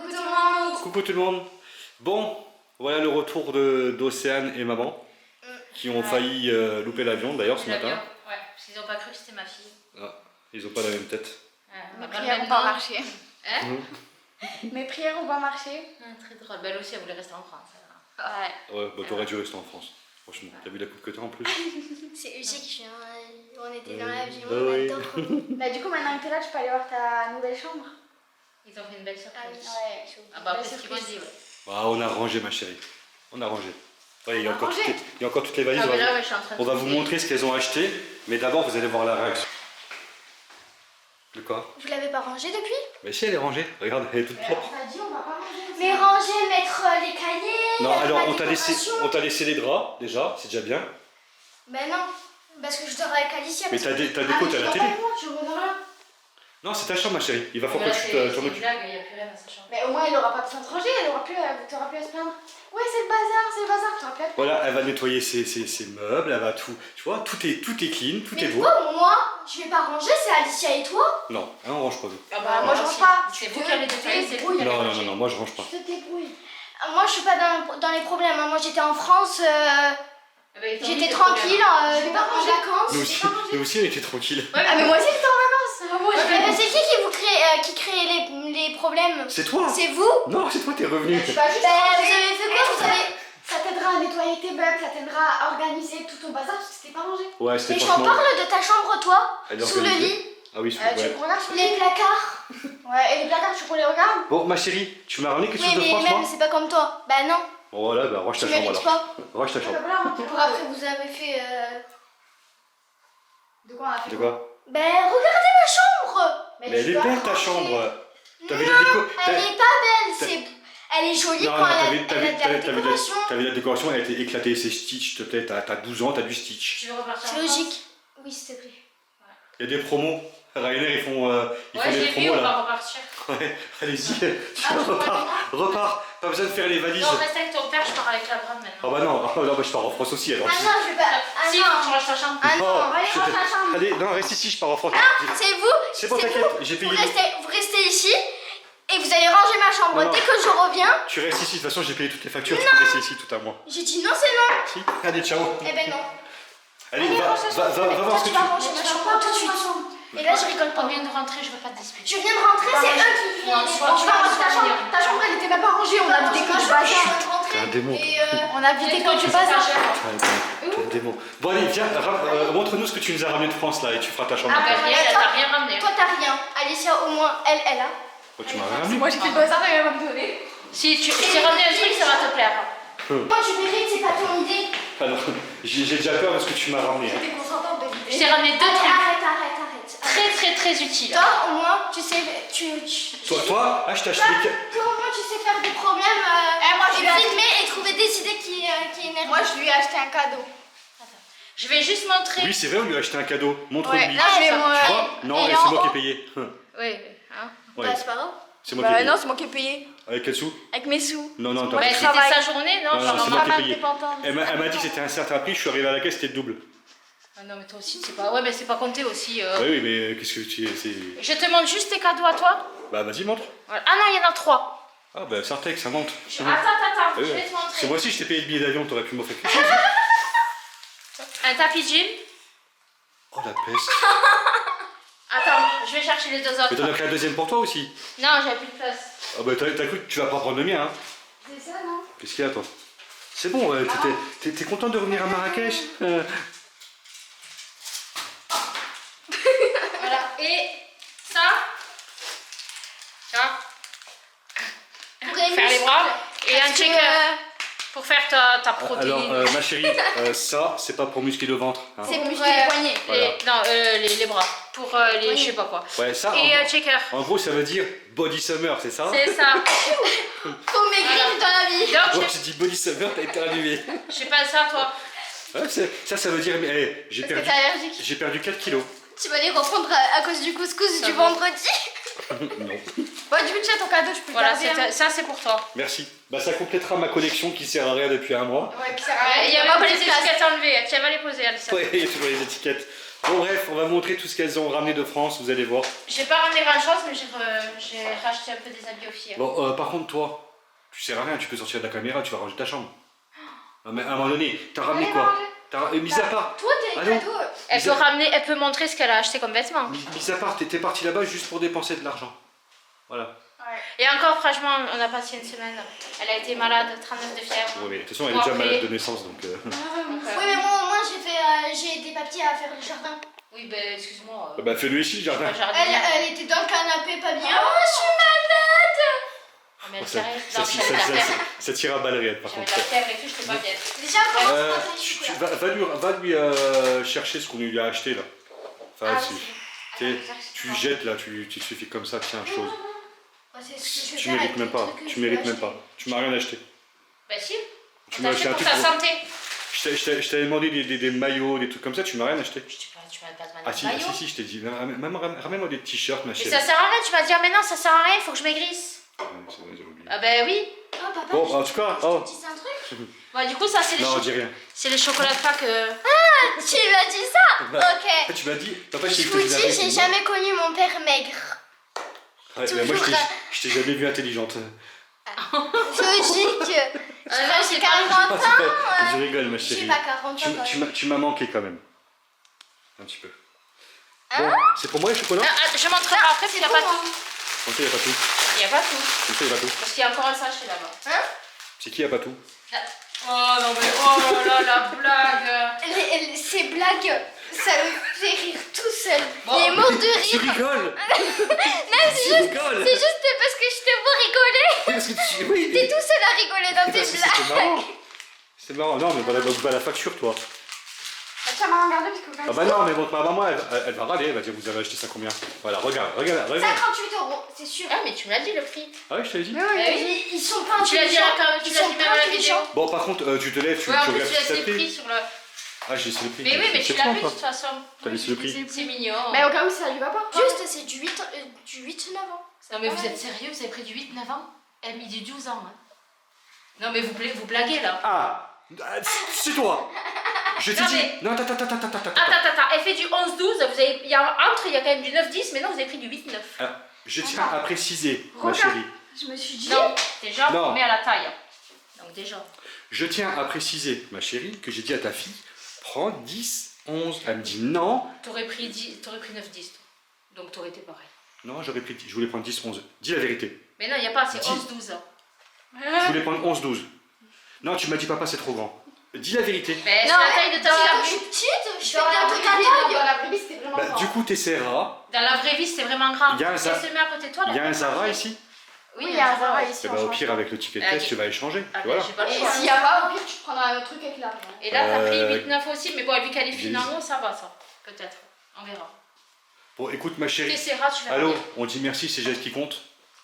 Coucou tout le monde. Coucou tout le monde. Bon, voilà le retour d'Océane et maman qui ont failli louper l'avion d'ailleurs ce matin. Ouais, parce qu'ils n'ont pas cru que c'était ma fille. Ah, ils ont pas la même tête. Mes prières n'ont pas marché. Hein Mes prières n'ont pas marché. Très drôle. Bah, elle aussi, elle voulait rester en France. Ouais. Ouais, bah t'aurais dû rester en France. Franchement, t'as vu la coupe que t'as en plus. C'est Uzi qui fait un... On était dans l'avion, oui. on adore. Bah du coup maintenant que t'es là, tu peux aller voir ta nouvelle chambre. Ils ont fait une belle surprise. Ouais. Ah bah après ce qu'ils m'ont dit, ouais. Ah, on a rangé ma chérie. On a rangé. Ouais, il y a On a encore rangé. il y a encore toutes les valises. Ah mais là, ouais, je suis en train de On va vous trouver. montrer ce qu'elles ont acheté, mais d'abord vous allez voir la réaction. De quoi? Vous l'avez pas rangé depuis? Mais si elle est rangée, regarde, elle est toute propre. On t'a dit on va pas manger. Mais ranger, mettre les cahiers. Non, alors la on t'a décoration. laissé les draps déjà, c'est déjà bien. Ben non, parce que je dors avec Alicia. Mais parce t'as que- des côtes à la télé. Tu reviendras. Non, c'est ta chambre ma chérie, il va Mais falloir là, que tu c'est t'en une occupes. blague, il n'y a plus rien dans sa chambre. Mais au moins elle aura pas besoin de ranger, t'auras plus à se plaindre. Ouais c'est le bazar, t'auras plus à te plaindre. Voilà, elle va nettoyer ses meubles, elle va tout. Tu vois, tout est clean, tout Mais est beau. pourquoi moi, je vais pas ranger, c'est Alicia et toi? Non, hein, on range pas. Ah bah, moi, je range si. pas. C'est Tu vous te qui allez nettoyer, c'est vous qui allez Non, non, ranger. non, non, moi je range pas. Tu te débrouilles. Moi je suis pas dans les problèmes, hein. Moi j'étais en France, Ah bah, ils t'ont mis j'étais des tranquille, problèmes. j'étais pas en rangé. vacances. Nous aussi on était tranquilles. Ouais, Ah mais moi aussi j'étais en vacances. Moi je Mais c'est qui crée les problèmes? C'est toi. C'est vous? Non, c'est toi, t'es revenu. Tu vas juste Ben, ranger. vous avez fait quoi? Vous avez... Ça t'aidera à nettoyer tes meubles, ça t'aidera à organiser tout ton bazar parce que c'était pas rangé. Ouais, Mais c'était je t'en franchement. parle de ta chambre, toi? Elle est Sous le organisée. lit? Ah oui, Tu ouais. regardes sur Les placards? Ouais, et les placards, tu les regardes? Bon, ma chérie, tu m'as ramené quelque Oui, chose de mais France, même, moi? c'est pas comme toi. Bah non, Bon, voilà, bah range tu ta chambre mérites alors. pas. Range ta Ah, chambre. bah, voilà, Pour après, vous avez fait... De quoi on a fait? De quoi? Ben, regardez ma chambre! Mais elle est tu dois belle ta ranger. chambre. T'avais la déco. Elle est pas belle, c'est... Elle est jolie Non, quand non, elle a de la décoration. t'avais la décoration, elle était éclatée, c'est Stitch, s'il te plaît, t'as 12 ans, t'as du Stitch. Tu veux repartir en C'est France? logique. Oui, s'il te plaît. Il y a des promos. Ryanair, ils font Ouais, des j'ai vu, promos on là. va repartir. Ouais, allez-y, Ah, repars, pas besoin de faire les valises. Non, reste avec ton père, je pars avec la brave Ah maintenant. bah non, oh, non bah, je pars en France aussi alors. Ah non, je vais pas... Ah Si, non. tu ranges ta chambre. Ah non, Oh, allez, je- rentre à la chambre. Allez, non, reste ici, je pars en France. C'est vous, C'est bon, c'est t'inquiète, vous. j'ai Vous payé. restez ici et vous allez ranger ma chambre. Non. Dès que je reviens, Tu restes ici, de toute façon, j'ai payé toutes les factures, tu peux rester ici tout à moi. j'ai dit non, c'est non. Si, allez, ciao. Eh ben non. Allez, Allez, va range ta voir chambre. ce que Tu tu. vas ranger ma chambre tout de suite. Et là, je rigole On pas. vient de rentrer, je veux pas te disputer. Je viens de rentrer, c'est eux qui viennent. Non, soit Tu vas ranger ta chambre. Ta chambre elle était même pas rangée, on a vidé que du bazar. T'es un démon. On a vidé que du bazar. T'es un démon. Bon, allez, viens, montre-nous ce que tu nous as ramené de France là et tu feras ta chambre. Ah, bah, bah, rien, toi- t'as rien ramené. Toi, t'as rien. Alicia, au moins, elle a. Oh, tu m'as rien ramené. Moi j'ai fait le bazar et elle va me donner. Si tu t'es ramené un truc, ça va te plaire. Moi, tu mérites, c'est pas ton idée. Alors, j'ai déjà peur de ce que tu m'as ramené. Hein. J'étais consentante de Je vider. t'ai ramené deux trucs Arrête. très utiles. Toi, au moins, tu sais, Toi, je t'ai acheté des toi, au moins, tu sais faire des problèmes, moi, je et lui ai filmer et trouver des idées qui énervent. Moi je lui ai acheté un cadeau. Je vais juste montrer. Oui, c'est vrai, on lui a acheté un cadeau. Montre-lui. Ouais, là je vais ça. moi. Tu vois? Non, et et en c'est moi qui ai haut. payé. Oui, hein. Ouais, Bah, c'est pas grave. c'est moi qui ai Bah payé. non, c'est moi qui ai payé. Avec quel sou? Avec mes sous. Non, non, Moi, t'as Bah, pas je payé. c'était travaille. sa journée, non? Non, Genre, c'est on moi va- qui ai payé. dépendante. Elle m'a dit que c'était un certain prix, je suis arrivé à la caisse, c'était le double. Ah non, mais toi aussi, c'est pas. Ouais, mais c'est pas compté aussi. Oui, mais qu'est-ce que tu. Je te montre juste tes cadeaux à toi. Bah, vas-y, montre. Voilà. Ah non, il y en a 3. Ah, bah, Sartek, ça monte. Attends, je vais te C'est montrer. moi aussi, je t'ai payé le billet d'avion, t'aurais pu m'offrir quelque chose. Un tapis de gym. Oh, la peste. Attends, je vais chercher les deux Mais t'en autres. as pris un deuxième pour toi aussi. Non, j'avais plus de place. Ah, bah, t'as cru que tu vas pas prendre le mien, hein. C'est ça, non? Qu'est-ce qu'il y a, toi? C'est bon, t'es content de revenir à Marrakech? Voilà. Et ça. Tu vois, Pour les faire les muscles. bras. Et un Parce que, checker pour faire ta protéine. Alors, ma chérie, ça, c'est pas pour muscler le ventre. Hein. C'est plus Ouais. les poignets. Voilà. Non, les bras. Pour les je sais pas quoi. Ouais, ça, Et checker. en gros, ça veut dire body summer, c'est ça? C'est ça. Faut maigrir Voilà. dans la vie. Donc, Moi, tu dis body summer, t'as été allumé. je sais pas ça, toi. Ouais, ça veut dire, mais j'ai Parce que perdu, t'es allergique. j'ai perdu 4 kilos. Tu vas les reprendre à cause du couscous Ça du va. vendredi. Non. Bah du coup, tu as ton cadeau, je peux le Voilà, garder. hein. ça c'est pour toi. Merci. Bah, ça complétera ma collection qui sert à rien depuis un mois. Ouais, puis ça va. Il y a pas les étiquettes enlevées. Tu vas les poser, Alicia. Ouais, il y a toujours les étiquettes. Bon bref, on va montrer tout ce qu'elles ont ramené de France, vous allez voir. J'ai pas ramené grand chose, mais j'ai racheté un peu des habits aux filles. Bon, par contre, toi, tu sers à rien, tu peux sortir de la caméra, tu vas ranger ta chambre. Non, mais à un moment donné, t'as ramené Allez, quoi? ranger. Mis à part, Toi, t'es Allô cadeau. Elle peut montrer ce qu'elle a acheté comme vêtements. mis à part, t'étais parti là-bas juste pour dépenser de l'argent. Voilà. Et encore, franchement, on a passé une semaine. Elle a été malade, 39 de fièvre. Ouais, mais de toute façon, elle est Bon, déjà après- malade de naissance, donc... Oui, mais moi j'ai aidé papy à faire le jardin. Oui, ben excuse-moi. Bah fais-le ici, le jardin. Elle était dans le canapé, pas bien. Mais elle Ça, sérieux. ça, Non, ça, j'avais de la fièvre. ça tire à balles réelles, par J'avais contre. de la fièvre et tout, j'étais pas bien. Déjà, comment Euh, ça passe tu va lui chercher ce qu'on lui a acheté là. Enfin, tu jettes là, tu te suffis comme ça, tiens, chose. Tu mérites même pas, tu mérites même pas. Tu m'as rien acheté. Bah si, Tu t'as m'as acheté acheté un pour truc. ta santé. Je t'avais demandé des maillots, des trucs comme ça, tu m'as rien acheté. Je dis pas, tu m'as pas demandé Ah de si, maillot. si, je t'ai dit, ramène-moi des t-shirts, ma Mais chérie. ça sert à rien, tu m'as dit, ah mais non, ça sert à rien, il faut que je maigrisse. Ouais, c'est vrai, j'avais oublié. Ah ben oui. Oh, papa, Bon, en tout cas, je oh. te dis un truc. Bah du coup, ça c'est les, Non, dis rien. c'est les chocolats de Pâques. Tu m'as dit ça? Bah, Ok. Tu m'as dit, papa, je Je t'ai vous dis, j'ai jamais connu mon père maigre. Ouais, mais moi, je t'ai jamais vu intelligente. Logique. Ah non, c'est J'ai pas 40 ans. Tu rigoles, ma J'ai chérie. pas 40 ans. quand même. Tu m'as manqué quand même. Un petit peu. Hein? Bon, c'est pour moi les chocolats? Je montrerai après parce qu'il n'y a pas tout. Comme ça, il n'y a pas tout. Il n'y a pas tout. Comme ça, il n'y a pas tout. Parce qu'il y a encore un sachet là-bas. C'est qui, il n'y a pas tout? Oh non mais oh là là, la blague. Ces blagues, ça me fait rire tout seul. Bon. Il est mort de Tu rire. rigoles! C'est rigoles! juste parce que je te vois rigoler. Parce que tu... Oui, T'es tout seul à rigoler dans tes parce que c'était blagues. marrant. C'est marrant. Non, mais voilà, donc bah, la facture, toi. Bah, tiens, maman, regardez, parce que quand Ah bah non, mais votre maman, elle va râler, elle va dire, vous avez acheté ça combien? Voilà, regarde. 58 €, c'est sûr. Ah mais tu me l'as dit le prix. Ah oui, je t'avais dit? Mais oui, oui. Ils sont pas Tu l'as dit, intelligents. tu Ils l'as sont dit même pas à la vidéo. intelligents. Bon, par contre, tu te lèves, tu Ouais, en regardes plus tu si laisses ça les te plaît. prix sur le... Ah, j'ai laissé le prix. Mais oui, mais tu l'as prends, vu de toi. toute façon. T'as laissé le prix. C'est mignon. Mais au cas où ça lui va pas. Juste, c'est du 8-9 ans. Non mais vous êtes sérieux, vous avez pris du 8-9 ans? Elle a mis du 12 ans. Hein. Non mais vous blaguez là. Ah, c'est toi. Je t'ai Non, dit. mais- Non, attends. Attends, elle fait du 11-12, vous avez... il y a quand même du 9-10, mais non, vous avez pris du 8-9. Alors, je tiens à préciser, ma Regarde. chérie. Je me suis dit. Non, déjà, Non. on met à la taille. Donc déjà. Je tiens à préciser, ma chérie, que j'ai dit à ta fille, prends 10, 11. Elle me dit non. T'aurais pris 9-10, toi. Donc t'aurais été pareil. Non, j'aurais pris 10. Je voulais prendre 10, 11. Dis la vérité. Mais non, il n'y a pas, c'est Dis. 11-12. Je voulais prendre 11, 12. Non, tu m'as dit papa, c'est trop grand. Dis la vérité. Mais c'est Non, la taille de ta Quand fille. je suis petite, je fais Dans la bientôt ta vraie vie, non, taille. dans la vraie vie, c'était vraiment Bah, grand. du coup, t'essaieras. Dans la vraie vie, c'était vraiment grand. Il y a un Si elle Zara- se met à côté de toi, Il y a un Zara ici. Oui, il y a un Zara ici. Et bah, au pire, avec le ticket de Ah, test, ok. tu vas échanger. Ah, Voilà. j'ai pas le Et choix. s'il n'y a pas, au pire, tu prendras un autre truc avec l'argent. Et là, t'as pris Euh, 8-9 aussi, mais bon, vu qu'elle est fine en Lise. haut, ça va, ça. Peut-être. On verra. Bon, écoute, ma Tu chérie. essaieras, tu verras. Allô, on dit merci, c'est geste qui compte.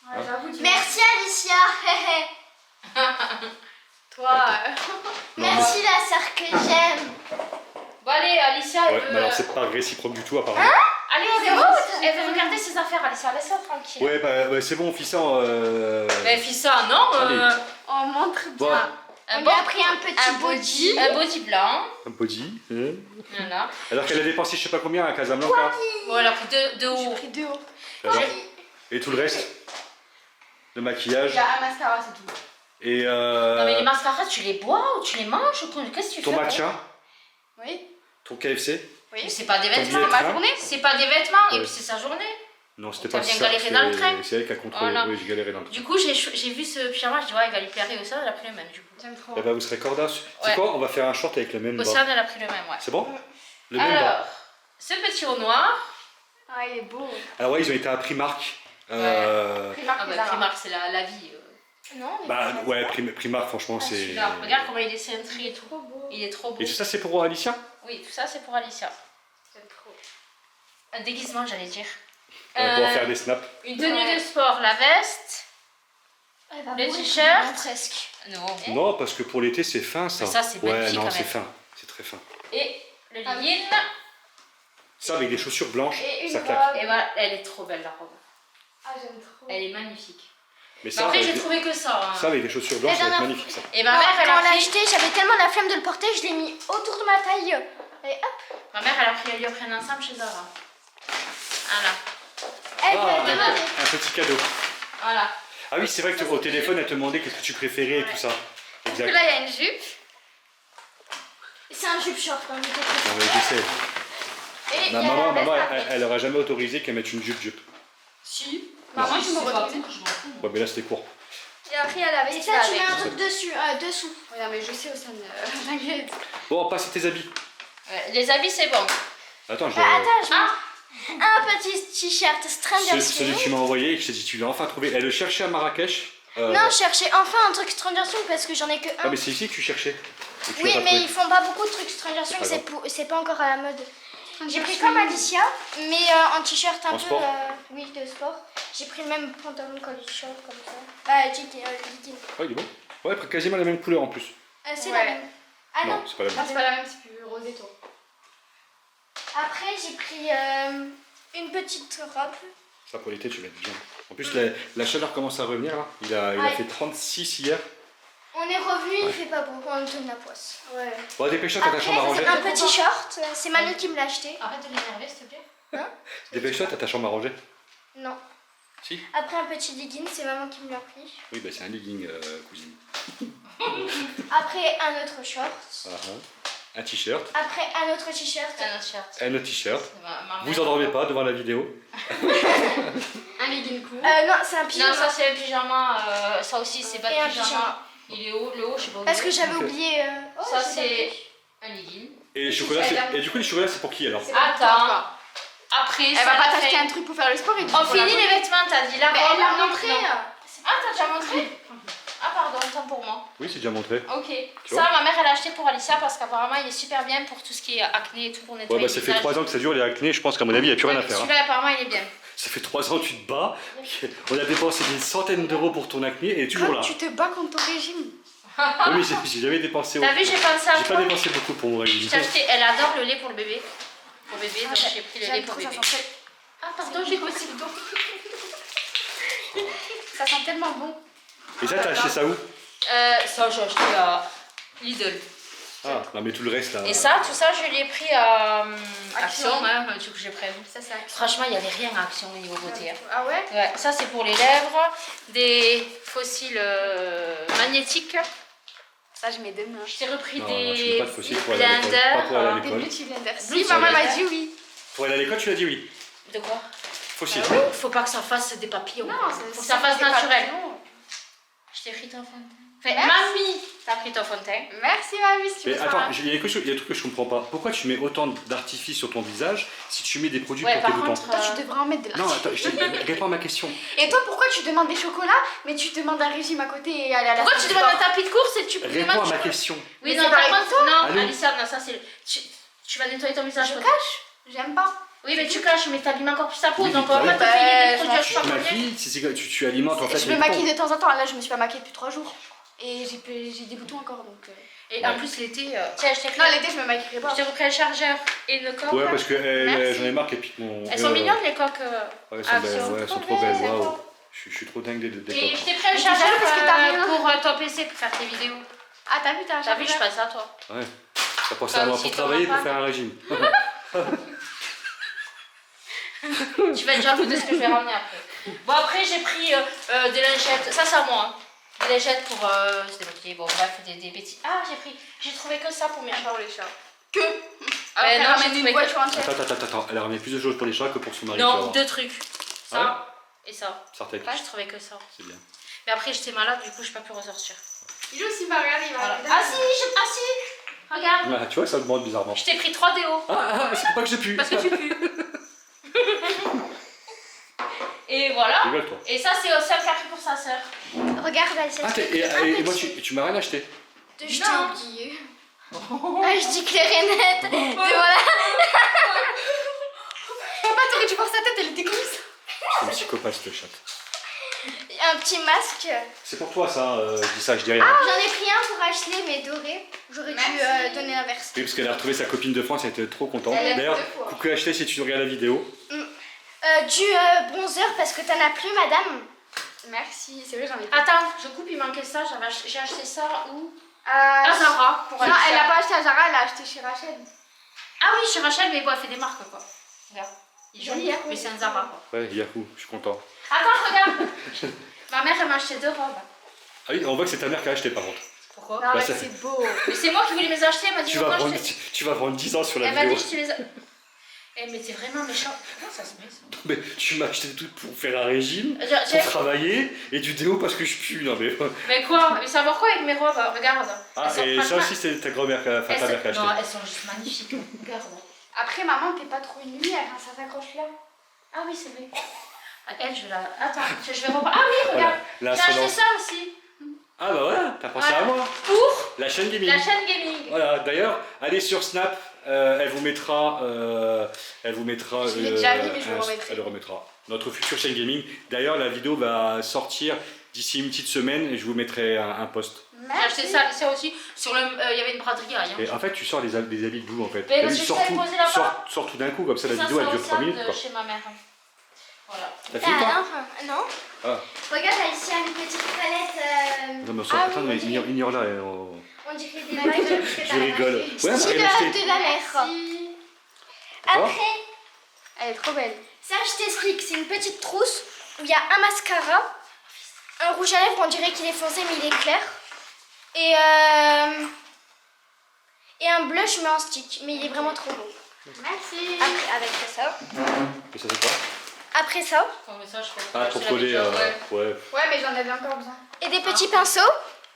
Ouais, j'avoue, dis-moi. Merci Alicia. Toi. Non, Merci la sœur que j'aime. Bon, allez, Alicia, elle Ouais, veut. mais alors c'est pas réciproque du tout, apparemment. Allez, elle veut regarder ses affaires, Alicia, laisse-la tranquille. Ouais, bah, ouais, c'est bon, fils, ça. Mais fils, ça, non. Allez. Oh, montre Bon, bien. Un On lui bon- a pris un petit body. Un body blanc. un body. Hein. Voilà. Alors qu'elle a dépensé je sais pas combien à Casablanca. Bon, elle a pris deux J'ai hauts. pris 2 hauts. Alors, et tout le reste. Le Il maquillage. y a un mascara, c'est tout. Et Non, mais les mascaras, tu les bois ou tu les manges ou qu'est-ce que tu ton fais? matcha. Oui. Ton KFC. Mais c'est pas des Ton vêtements, billet de ma train. journée. C'est pas des vêtements et Ouais. puis c'est sa journée. Non, c'était T'as pas bien ça. galéré dans le train. C'est elle qui a contrôlé. Voilà. Oui, j'ai galéré dans le train. Du coup, j'ai vu ce pyjama, je dis ouais, il va lui plaire et Océane, elle a pris le même du coup. J'aime trop. Eh ben, vous serez cordas. C'est Ouais. quoi? On va faire un short avec le même bas. Océane, elle a pris le même, ouais. C'est bon? Le même bas. Alors, ce petit haut noir. Ah, il est beau. Alors ouais, ils ont été à Primark. Primark, Ah les bah, Zara. Primark, c'est la vie. Non, mais Bah ouais, Primark, franchement, c'est. Celui-là, regarde comment il est cintré et tout. Trop beau. Il est trop beau. Et tout ça, c'est pour Alicia? Oui, tout ça, c'est pour Alicia. J'aime trop. Un déguisement, j'allais dire. On va pouvoir faire des snaps. Une tenue Ouais. de sport, la veste. elle va Le mourir t-shirt. maintenant, presque. Non. Non, parce que pour l'été, c'est fin ça. Mais ça, c'est Ouais, magnifique, non, quand c'est même. fin. C'est très fin. Et le Ah oui. legging. Ça, avec des chaussures blanches, Et une ça claque. robe. Et voilà, elle est trop belle la robe. Ah, j'aime trop. Elle est magnifique. Mais Mais ça, après, avec j'ai des... trouvé que ça. Hein. ça, avec des chaussures blanches, Et ça va être dernière- magnifique ça. Et ma mère, elle Quand a on l'a pris. acheté, j'avais tellement la flemme de le porter, je l'ai mis autour de ma taille. Et hop. Ma mère, elle lui a pris un ensemble chez Zara. Voilà. Elle Ah, peut demander. un petit cadeau. Voilà. Ah oui, c'est vrai que au téléphone, elle te demandait qu'est-ce que tu préférais et tout ça. Donc Exact. là, il y a une jupe. C'est un jupe short. Hein, Non, mais je sais. Et Ma il y a maman, la veste après. elle aurait jamais autorisé qu'elle mette une jupe. Si. Maman, Moi, je me retrouve. je m'en fous. Ouais, mais là, c'était court. Et après, il y a la Et veste ça, là tu mets avec. un truc dessus, dessous. Regarde, mais je sais, Océane. T'inquiète. Bon, on passe à tes habits. Les habits, c'est bon. Attends, je... Attends, je mets un petit t-shirt Stranger celui que tu Things. m'as envoyé et que je t'ai dit, tu l'as enfin trouvé. Elle le cherchait à Marrakech. Non, je cherchais enfin un truc Stranger Things parce que j'en ai que Ah, un. mais c'est ici que tu cherchais. Et tu Oui, l'as pas mais trouvé. ils font pas beaucoup de trucs Stranger pas Things, grave. c'est pas encore à la mode. J'ai pris comme Alicia, mais en t-shirt un En peu. sport Oui, de sport. J'ai pris le même pantalon qu'Alicia, comme ça. Bah, jean. Ouais, il est bon. Ouais, quasiment la même couleur en plus. C'est Ouais. la même. Ah non. Non, c'est pas la Ah, même. c'est pas la même, c'est plus rosé, toi. Après, j'ai pris une petite robe. Ça, pour l'été, tu vas être bien. En plus, la chaleur commence à revenir là. Il a Ouais. fait 36 hier. On est revenu, il fait pas beau, on tourne la poisse. Ouais. Bon, dépêche-toi, t'as ta Après, chambre à ranger. un petit short, c'est Manu qui me l'a acheté. Arrête de l'énerver, s'il te plaît. Dépêche-toi, t'as ta chambre à ranger. Non. Si. Après, un petit legging, c'est maman qui me l'a pris. Oui, bah c'est un legging, cousine. Après, un autre short. Ah, ah. Un t-shirt. Après, un autre t-shirt. C'est un autre shirt. Un autre t-shirt. Ma Vous mère- endormez pas devant la vidéo. Un legging court. Non, c'est un pyjama. Non, ça c'est un pyjama. Ça aussi, c'est pas Et un de pyjama. pyjama. Il est haut, le haut, je sais pas où Parce il que est. j'avais Ok. oublié. Ça, j'ai c'est pas un legging. Et les chocolats, et du coup, les chocolats, c'est pour qui alors? Attends. Après, Elle ça va pas l'a t'acheter fait. un truc pour faire le sport et du On coup, la finit les photo. vêtements, t'as dit la Mais robe. elle l'a non, montré. non. Ah, t'as déjà montré? Ah, pardon, autant pour moi. Oui, c'est déjà montré. Ok. Tu Ça, vois ma mère, elle a acheté pour Alicia parce qu'apparemment, il est super bien pour tout ce qui est acné et tout pour nettoyer Ouais, bah le ça fait visage. 3 ans que ça dure les acné, je pense qu'à mon avis, il n'y a plus rien à Ouais, faire. hein. Celui-là, apparemment, il est bien. Ça fait 3 ans que tu te bats, on a dépensé des centaines d'euros pour ton acné et elle est toujours là. Comme tu te bats contre ton régime. Oui, mais j'ai jamais dépensé. T'as vu, j'ai pensé à J'ai pas toi. dépensé beaucoup pour mon Je régime. t'ai acheté, elle adore le lait pour le bébé. Pour bébé, donc j'ai pris le lait J'aime pour trop, ça bébé. sent, Ah, pardon, j'ai cassé le dos. ça sent tellement bon. Et ça, t'as acheté ça où? Ça, j'ai acheté à Lidl. Ah, non, mais tout le reste là. Et ça, tout ça, je l'ai pris à Action. Action, hein, le truc que j'ai prévu. Ça, c'est actif. Franchement, il n'y avait rien à Action au niveau beauté. hein. Ah ouais? Ouais, ça, c'est pour les lèvres, des fossiles magnétiques. Ça, je mets deux mains. Je t'ai repris Non, des je veux pas de fossiles pour aller à l'école. Pas pour aller à Des l'école. beauty blenders. Beauty Si, maman m'a blender. dit oui. Pour aller à l'école, tu l'as dit oui. De quoi? Fossile. Faut pas que ça fasse des papillons. Non, faut que ça fasse c'est pas naturel. mignon. Je t'ai pris ton fond de teint. Enfin, Merci. mamie, t'as pris ton fond de teint. Merci, mamie, si tu Mais veux attends, ça. il y a quelque chose- il y a un truc que je comprends pas. Pourquoi tu mets autant d'artifices sur ton visage si tu mets des produits Ouais, pour par tes boutons? contre, Toi, tu devrais en mettre de la. Non, attends, réponds à ma question. Et toi, pourquoi tu demandes des chocolats, mais tu demandes un régime à côté et aller à la pourquoi salle tu de demandes un sport? tapis de course et tu Réponds demandes à du ma chocolat? question. Oui, Mais non, c'est par pareil contre, pour non, Allô Alicia, non, ça c'est. Tu vas nettoyer ton visage. Je toi. cache. J'aime pas. Oui, mais tu caches, mais t'abîmes encore plus ta peau, Oui, donc bah on va oui. pas te payer des Bah, produits à Tu je sais te pas combien. maquilles, tu alimentes en fait Je les me maquille peaux. de temps en temps. Là, je me suis pas maquillée depuis 3 jours. Et j'ai des boutons encore donc. Et en plus, l'été. Tiens, je t'ai pris. Non, l'été, je me maquillerai pas. Je t'ai repris un chargeur et une coque. Ouais, parce que Merci. j'en ai marre qu'elles piquent mon. Elles sont mignonnes, les coques. Ouais, elles sont belles, Action. ouais, elles sont Trop trop belles, belles, waouh. Je suis trop dingue des Et je coques. t'ai pris un Mais chargeur déjà, parce que t'as rien. pour ton PC pour faire tes vidéos. Ah, t'as vu, t'as un T'as vu, je chargeur. passe à toi. Ouais. T'as pensé Ça à moi aussi, pour t'en travailler, as pas. pour faire un régime. Tu vas être jaloux de ce que je vais ramener après. Bon, après, j'ai pris des lingettes. Ça, c'est à moi. Hein. Des lingettes pour se démaquiller. Bon, bref, des bêtises. Ah, j'ai trouvé que ça pour mes chats. Pour les chats. Que Alors, non, elle j'ai ramène trouvé une que- voiture entière. Attends, elle a ramené plus de choses pour les chats que pour son mari. tu vas Non, voir. 2 trucs. Ça et ça. Sartek, Là, je trouvais que ça. c'est bien. Mais après, j'étais malade, du coup, je n'ai pas pu ressortir. Il aussi va regarder, il va Voilà. regarder. Ah si, regarde. Ah, tu vois, ça augmente bizarrement. Je t'ai pris 3 déos. C'est pour pas que j'ai pu. Parce que tu pues. Et voilà. Rigole-toi. Et ça, c'est Océane qui a pris pour sa sœur. Regarde, elle Ah, s'est et moi, tu m'as rien acheté. Je t'ai Non. oublié. Ah, je dis clair et net. Et voilà. Papa, t'aurais dû voir sa tête, elle était comme ça. C'est une psychopathe, cette chatte. Un petit masque. C'est pour toi, ça, je dis ça, je dis rien. J'en ai pris un pour Ashley, mais doré. J'aurais dû Merci. donner l'inverse. Oui, parce qu'elle a retrouvé sa copine de France, elle était trop contente. Elle aime D'ailleurs, 2 fois. coucou Ashley, si tu regardes la vidéo. Du bronzer parce que t'en as plus, madame. Merci, c'est vrai, j'en ai pas. Attends, je coupe, il manquait ça. J'ai acheté ça où Ah, À Zara. Pour non, Alicia. elle l'a pas acheté à Zara, elle l'a acheté chez Rachel. Ah oui, chez Rachel, mais bon, elle fait des marques quoi. Regarde. Il est joli, hein, mais c'est un Zara quoi. Ouais, Yahoo, je suis content. Attends, regarde. Ma mère, elle m'a acheté 2 robes. Ah oui, on voit que c'est ta mère qui a acheté par contre. Pourquoi? Non, mais ça- c'est beau. Mais c'est moi qui voulais les acheter, elle m'a dit Tu vas, pourquoi prendre, tu vas prendre 10 ans sur la Elle m'a dit vidéo. je te les ai. Eh, mais t'es vraiment méchant. Comment ça se met ça? Mais tu m'as acheté tout pour faire un régime, J'ai- pour travailler, et du déo parce que je pue. Non mais. Mais quoi? Mais savoir quoi avec mes robes? Regarde. Ah, Elles sont et pas ça mal. aussi, c'est ta grand-mère, enfin ta mère qui a acheté. Non, elles sont juste magnifiques. Regarde. Après, maman, t'es pas trop une lumière, hein, ça s'accroche là. Ah oui, c'est vrai. Ah, elle, je vais la. Attends, je vais reprendre. Ah oui, regarde. Voilà, J'ai acheté l'insolence. ça aussi. Ah bah voilà, t'as pensé Voilà. à moi. Pour La chaîne gaming. la chaîne gaming. Voilà, d'ailleurs, allez sur Snap, elle vous mettra. Je l'ai déjà mis, mais je le remettrai. Elle le remettra. Notre future chaîne gaming. D'ailleurs, la vidéo va sortir d'ici une petite semaine et je vous mettrai un post. J'ai acheté ça aussi. Sur le. Il y avait une braderie à rien. Et en fait, tu sors des habits de boue en fait. Mais T'as parce vu, que sors je t'avais tout, posé là-bas. sors tout d'un coup, comme ça la Ça, vidéo elle c'est dure 3 au minutes. de Quoi. chez ma mère. Voilà. T'as fini toi Non. Ah. Regarde, là, ici, il y a une petite palette. Non, mais Ah attends, oui, mais on dirait- ignore là. On dirait des La bagues. gueule, Je rigole. Ouais, on Style a acheté. de la mer. Merci. Quoi Après, Elle est trop belle. ça, je t'explique. C'est une petite trousse où il y a un mascara, un rouge à lèvres, on dirait qu'il est foncé, mais il est clair. Et un blush, mais en stick. Mais il est vraiment trop beau. Merci. Après, avec ça. Et ça c'est quoi Après ça. Oh, mais ça, je peux Ah, pour acheter la coller. vidéo, ouais. Ouais. Ouais, mais j'en avais encore besoin. Et des petits pinceaux.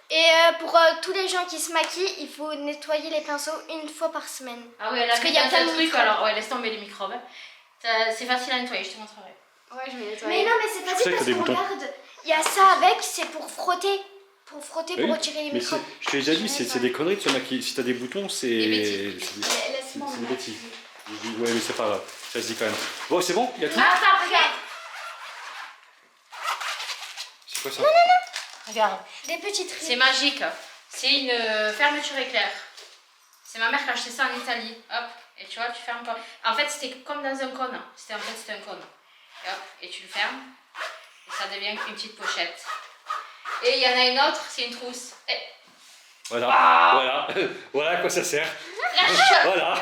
Et pour tous les gens qui se maquillent, il faut nettoyer les pinceaux une fois par semaine. Ah oui, elle a Parce mis qu'il y a dans plein un de truc, microbes. alors ouais, laisse tomber les microbes. C'est facile à nettoyer, je te montrerai. Ouais, je vais nettoyer. Mais non, mais c'est sais facile que t'as parce des que boutons. regarde, il y a ça avec, c'est pour frotter. Pour frotter, pour Oui, retirer les Mais microbes. je t'ai déjà dit, c'est des conneries de se maquiller. Si t'as des boutons, c'est. Des bêtises. Laisse-moi. C'est des bêtises. Ouais, mais c'est pas grave. Ça se dit quand même. Bon, c'est bon Il y a tout Attends, regarde. C'est quoi ça Regarde. Des petites C'est rides. magique. C'est une fermeture éclair. C'est ma mère qui a acheté ça en Italie. Hop. Et tu vois, tu fermes pas. En fait, c'était comme dans un cône. C'était un cône. Et hop. Et tu le fermes. Et ça devient une petite pochette. Et il y en a une autre, c'est une trousse. Et... Voilà. Voilà. Voilà à quoi ça sert. Voilà.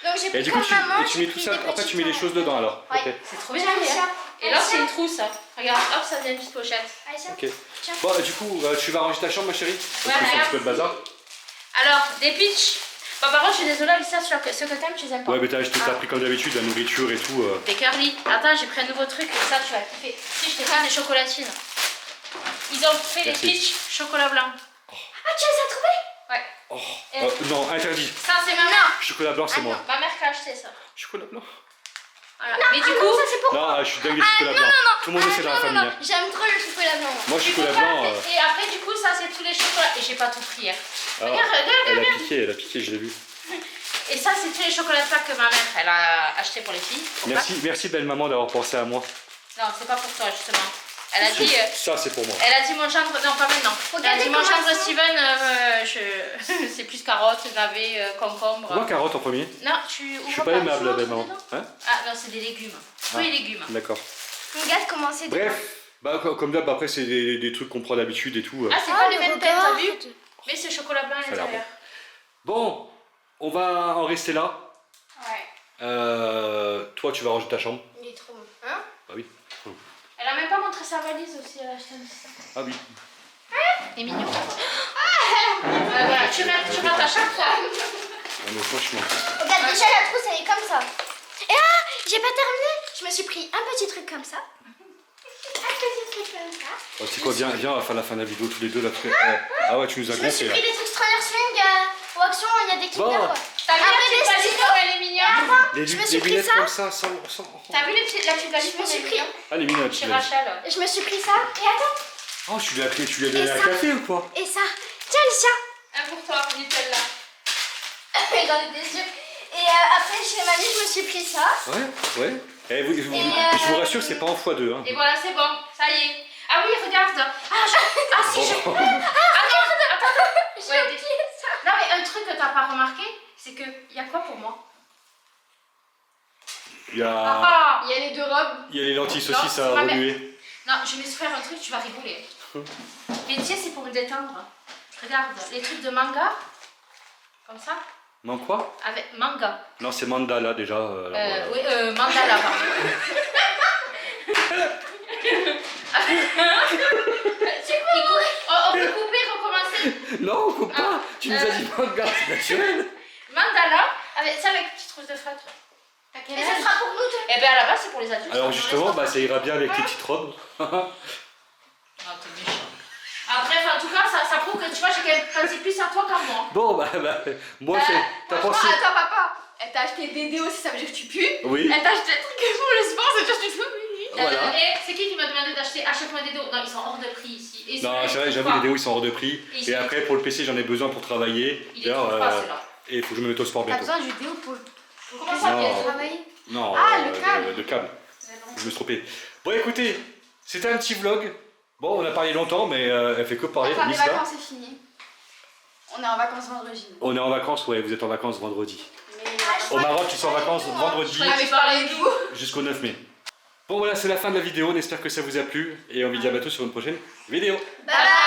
Donc j'ai Et pris du coup, comme maman, tu j'ai mets tout pris ça. des Après, petits tu mets les pains. choses dedans alors. Ouais. Ok. C'est trop bien. Tiens, hein. Aïcha. Et là, c'est Aïcha. une trousse. Regarde, hop, ça devient une petite pochette. Aïcha, Ok. tiens. Bon, du coup, tu vas ranger ta chambre, ma chérie Parce que c'est un petit peu le bazar. Alors, des pitchs. Bon, par contre, je suis désolée, Alicia, ce que t'aimes, tu les aimes pas. Ouais, mais t'as pris comme d'habitude la nourriture et tout. Des curly. Attends, j'ai pris un nouveau truc, et ça, tu vas kiffer. Si, je t'ai fait des chocolatines. Ils ont fait Merci. des pitchs chocolat blanc. Ah, tu les as trouvés? Ouais. Oh, non, interdit. Ça, c'est ma mère. Chocolat blanc, c'est Ah moi. non, ma mère qui a acheté ça. Chocolat blanc Voilà. Mais du coup, Ça, c'est pour Non, je suis dingue des chocolats blancs. Tout le monde sait dans la famille. hein. J'aime trop le chocolat blanc. Moi, tu chocolat peux pas. blanc. Et après, du coup, ça, c'est tous les chocolats. Et j'ai pas tout pris. Hein. Alors, Regarde. elle a piqué, je l'ai vu. Et ça, c'est tous les chocolats de Pâques que ma mère, elle a acheté pour les filles. Pour Merci belle maman d'avoir pensé à moi. Pâques. Non, c'est pas pour toi, justement. Elle a dit. Ça, c'est pour moi. Elle a dit mon gendre, non pas maintenant. Elle a Regardez dit mon comment gendre elles sont. Steven, c'est plus carottes, navets, concombre. Moi, carotte en premier. Non, tu ouvres Je suis pas tu aimable, ouvres belle maman. dedans Hein Ah non, c'est des légumes. Fruits et légumes. D'accord. Regarde comment c'est. Bref, bah, comme d'hab, après, c'est des trucs qu'on prend d'habitude et tout. Ah, c'est Ah, pas les mais mêmes têtes, t'as vu regarde. Mais c'est chocolat blanc à Ça a l'air l'intérieur. Bon, on va en rester là. Ouais. Toi, tu vas ranger ta chambre. Il est trop bon. Hein? Bah oui. Elle a même pas montré sa valise aussi, elle a acheté ça. Ah oui. C'est mignon. Voilà, tu rates à chaque fois. Non, mais franchement. Regarde, déjà la trousse elle est comme ça. Et ah, j'ai pas terminé. Je me suis pris un petit truc comme ça. Un petit truc comme ça. Oh, tu sais quoi, viens, on va faire la fin de la vidéo tous les deux là. Ah ouais, tu nous as Je me suis gonflé là. pris des trucs Stranger Swing au Action, il y a des Kinder. Bon. T'as vu la Après, petite des valise stylos. comme elle est mignonne Les, je me les suis pris lunettes ça. comme ça, sans. T'as vu la petite valise Je me comme suis elle est pris. mignonne Ah, les lunettes. Chez Rachel. Je me suis pris ça. Et attends. Oh, tu lui as donné Et un ça. café ou quoi? Et ça. Tiens, Alicia. Un pour toi, Nutella. J'en ai des yeux. Et après, chez Mamie, je me suis pris ça. Ouais. Eh, je vous rassure, c'est pas en x2. Hein. Et voilà, c'est bon, ça y est. Ah oui, regarde. Ah si, je... Oh. Attends. J'ai Ouais, oublié ça. Non mais un truc que t'as pas remarqué, c'est que y a quoi pour moi? Il y a Ah Il y a les deux robes. les lentilles Non, saucisses c'est à ma mère. remuer. Non, je vais te faire un truc, tu vas rigoler. Mais tu sais, c'est pour me détendre. Regarde, les trucs de manga, comme ça. Man quoi? Avec manga. Non, c'est mandala déjà. Alors, Oui, mandala, pardon. C'est quoi? On peut couper, recommencer. Non, on coupe pas. Tu nous as dit manga, c'est naturel. Mandala, ça avec petite trousse de feutre. Et ça sera pour nous deux. Eh bien à la base c'est pour les adultes. Alors justement, bah, ça ira bien avec tes petites robes. Ah, t'es méchant. Après, en tout cas, ça prouve que tu vois, j'ai quand même pensé plus à toi qu'à moi. Bon, moi, t'as pensé... Attends, papa. Elle t'a acheté des déos si ça veut dire que tu pues. Oui. Elle t'a acheté des trucs pour le sport, ça veut dire que tu peux. Voilà. Et c'est qui m'a demandé d'acheter à chaque fois des dos? Non, ils sont hors de prix ici. Et Non, c'est vrai, vrai, j'avoue, les déos ils sont hors de prix. Et Et après, pour le PC, j'en ai besoin pour travailler. Il est trop pas, celui-là. Et il faut que je me mette au sport T'as bientôt. besoin du déo pour Comment ça, Non. bientôt? travailler? Non, Ah, le câble. Le câble. Je me suis trompé. Bon, écoutez, c'était un petit vlog. Bon, on a parlé longtemps, mais elle fait que parler. Enfin, les Nice, là. vacances, c'est fini. On est en vacances vendredi. On est en vacances, ouais, vous êtes en vacances vendredi. Mais Au Maroc, tu es en vacances vendredi on avait parlé de vous. jusqu'au 9 mai. Bon, voilà, c'est la fin de la vidéo. On espère que ça vous a plu. Et on vous dit à bientôt sur une prochaine vidéo. Bye bye.